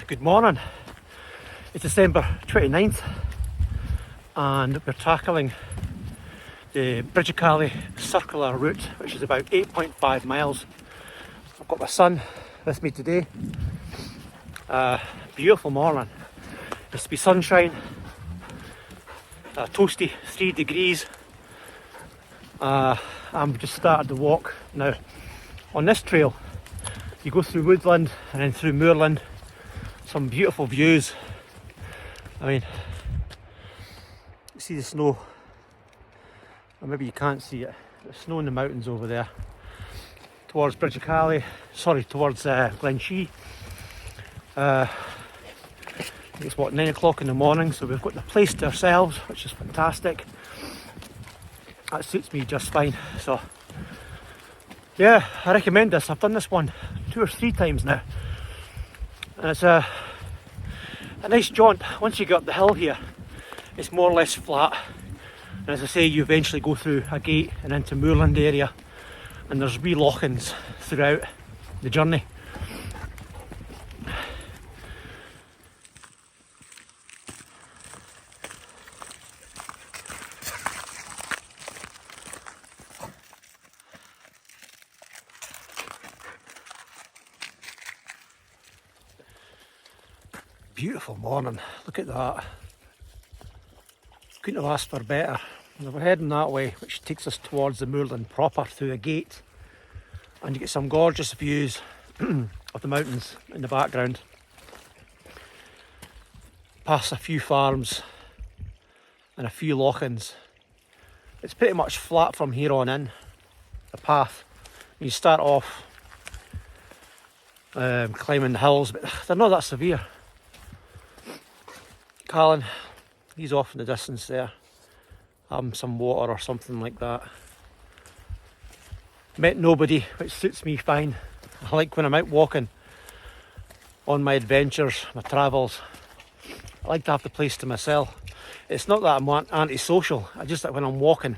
Good morning. It's December 29th and we're tackling the Perthshire circular route, which is about 8.5 miles. I've got my son with me today. Beautiful morning. It's to be sunshine, toasty 3 degrees. I'm just started the walk now. On this trail you go through woodland and then through moorland. Some beautiful views. I mean, you see the snow, or maybe you can't see it. There's snow in the mountains over there towards towards Glenshee. It's 9 o'clock in the morning, so we've got the place to ourselves, which is fantastic. That suits me just fine. So yeah, I recommend this. I've done this one 2 or 3 times now, and it's a nice jaunt. Once you get up the hill here, it's more or less flat, and as I say, you eventually go through a gate and into moorland area, and there's wee lochans throughout the journey. Beautiful morning, look at that. Couldn't have asked for better. We're heading that way, which takes us towards the moorland proper through a gate, and you get some gorgeous views of the mountains in the background. Past a few farms and a few lochans. It's pretty much flat from here on in, the path. You start off climbing the hills, but they're not that severe. Callan, he's off in the distance there, having some water or something like that. Met nobody, which suits me fine. I like when I'm out walking on my adventures, my travels, I like to have the place to myself. It's not that I'm antisocial, I just like when I'm walking,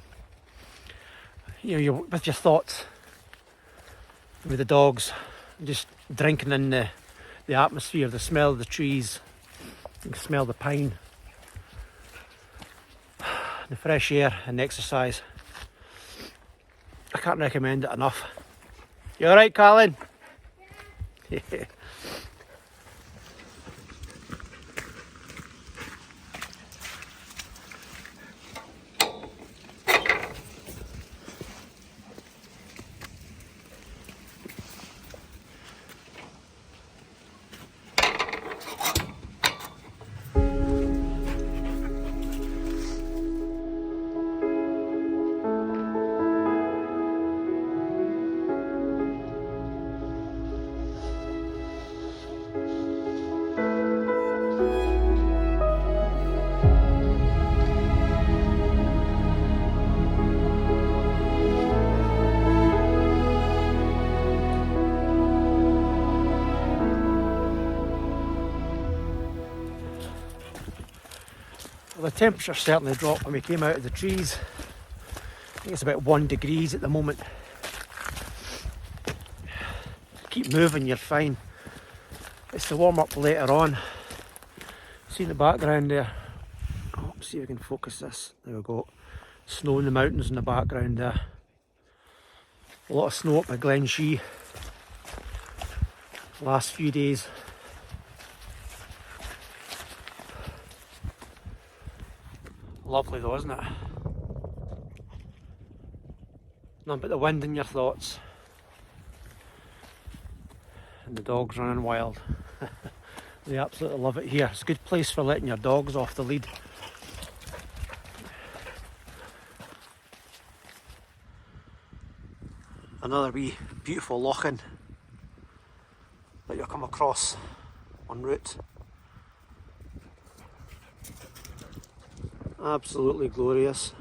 you know, you're with your thoughts, with the dogs, just drinking in the atmosphere, the smell of the trees. You can smell the pine, the fresh air and the exercise. I can't recommend it enough. You alright, Colin? Yeah. Well, the temperature certainly dropped when we came out of the trees. I think it's about 1 degree at the moment. Keep moving, you're fine. It's the warm up later on. See in the background there. Oh, see if we can focus this. There we go. Snow in the mountains in the background there. A lot of snow up at Glenshee the last few days. Lovely though, isn't it? None but the wind in your thoughts. And the dogs running wild. They absolutely love it here. It's a good place for letting your dogs off the lead. Another wee beautiful lochan that you'll come across en route. Absolutely glorious.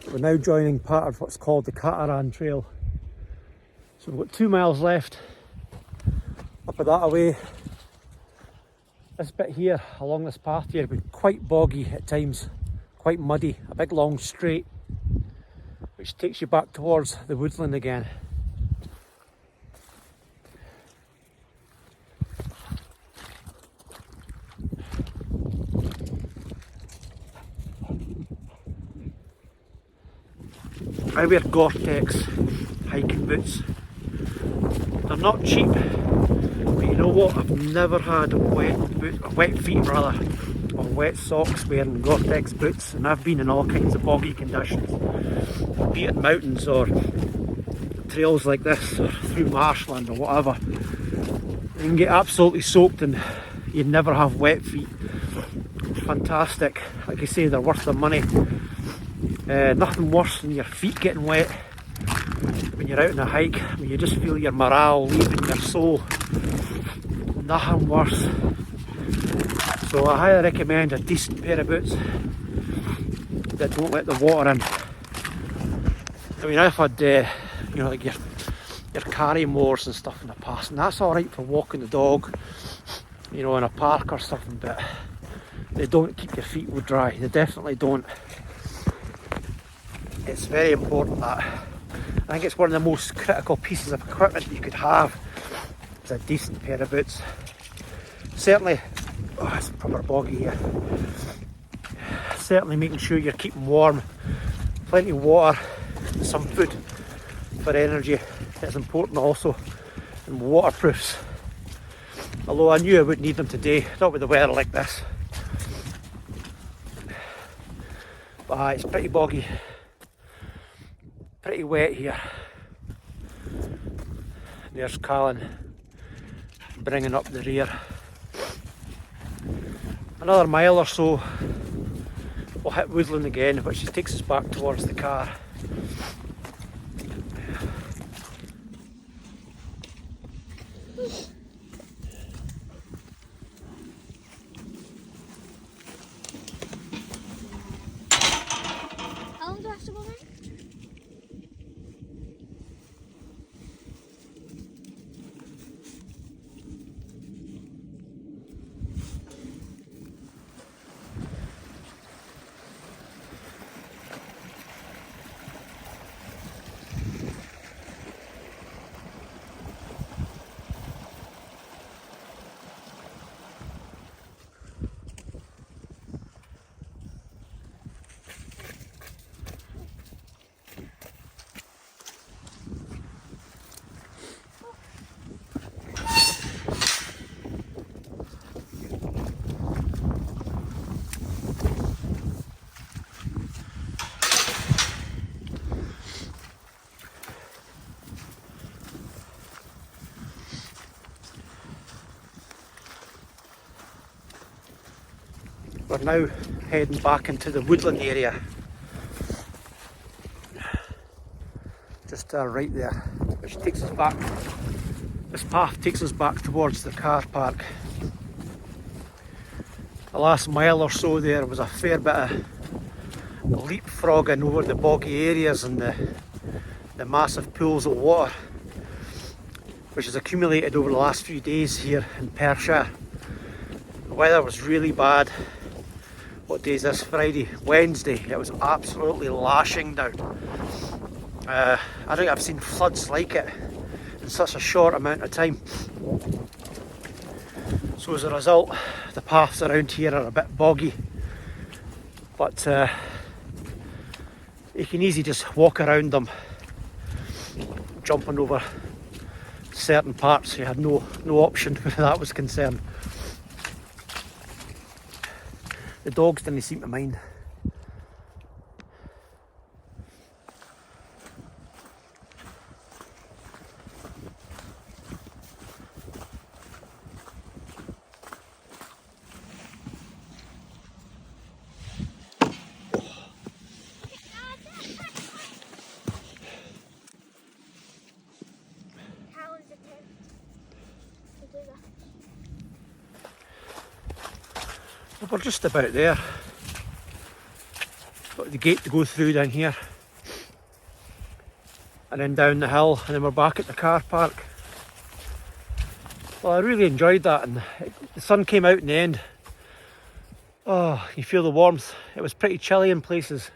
We're now joining part of what's called the Catararan Trail. So we've got 2 miles left up a that away. This bit here, along this path here, has been quite boggy at times, quite muddy, a big long straight, which takes you back towards the woodland again. I wear Gore-Tex hiking boots. They're not cheap, but you know what? I've never had wet feet rather, or wet socks wearing Gore-Tex boots, and I've been in all kinds of boggy conditions, be it mountains or trails like this, or through marshland or whatever. You can get absolutely soaked and you never have wet feet. Fantastic. Like I say, they're worth the money. Nothing worse than your feet getting wet when you're out on a hike, when you just feel your morale leaving your soul. Nothing worse. So I highly recommend a decent pair of boots that don't let the water in. I mean, I've had you know, like your carry mowers and stuff in the past, and that's alright for walking the dog, you know, in a park or something, but they don't keep your feet dry. They definitely don't. It's very important that. I think it's one of the most critical pieces of equipment you could have, is a decent pair of boots. Certainly, oh, it's proper boggy here. Certainly making sure you're keeping warm, plenty of water, some food for energy is important also, and waterproofs. Although I knew I would need them today, not with the weather like this. But it's pretty boggy. Pretty wet here. There's Callan bringing up the rear. Another mile or so we'll hit woodland again, which takes us back towards the car. How long do I have to go then? We're now heading back into the woodland area. Just right there, which takes us back. This path takes us back towards the car park. The last mile or so there was a fair bit of leapfrogging over the boggy areas and the massive pools of water, which has accumulated over the last few days here in Perthshire. The weather was really bad. What day is this? Friday, Wednesday. It was absolutely lashing down. I don't think I've seen floods like it in such a short amount of time. So as a result, the paths around here are a bit boggy, but you can easily just walk around them, jumping over certain parts. You had no option where that was concerned. The dogs didn't seem to mind. We're just about there. Got the gate to go through down here, and then down the hill, and then we're back at the car park. Well, I really enjoyed that, and the sun came out in the end. Oh, you feel the warmth. It was pretty chilly in places.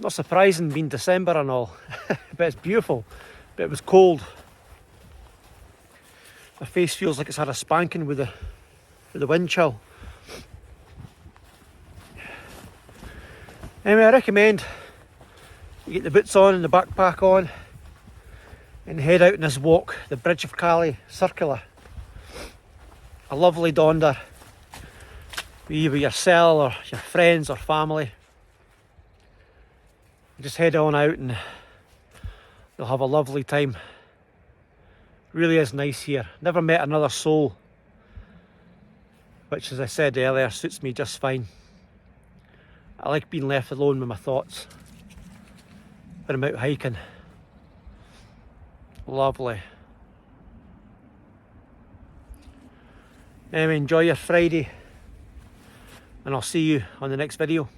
Not surprising being December and all, but it's beautiful. But it was cold. My face feels like it's had a spanking with the wind chill. Anyway, I recommend you get the boots on and the backpack on and head out on this walk, the Bridge of Cali Circular. A lovely donder, be with yourself or your friends or family. Just head on out and you'll have a lovely time. Really is nice here. Never met another soul, which, as I said earlier, suits me just fine. I like being left alone with my thoughts when I'm out hiking. Lovely. Anyway, enjoy your Friday, and I'll see you on the next video.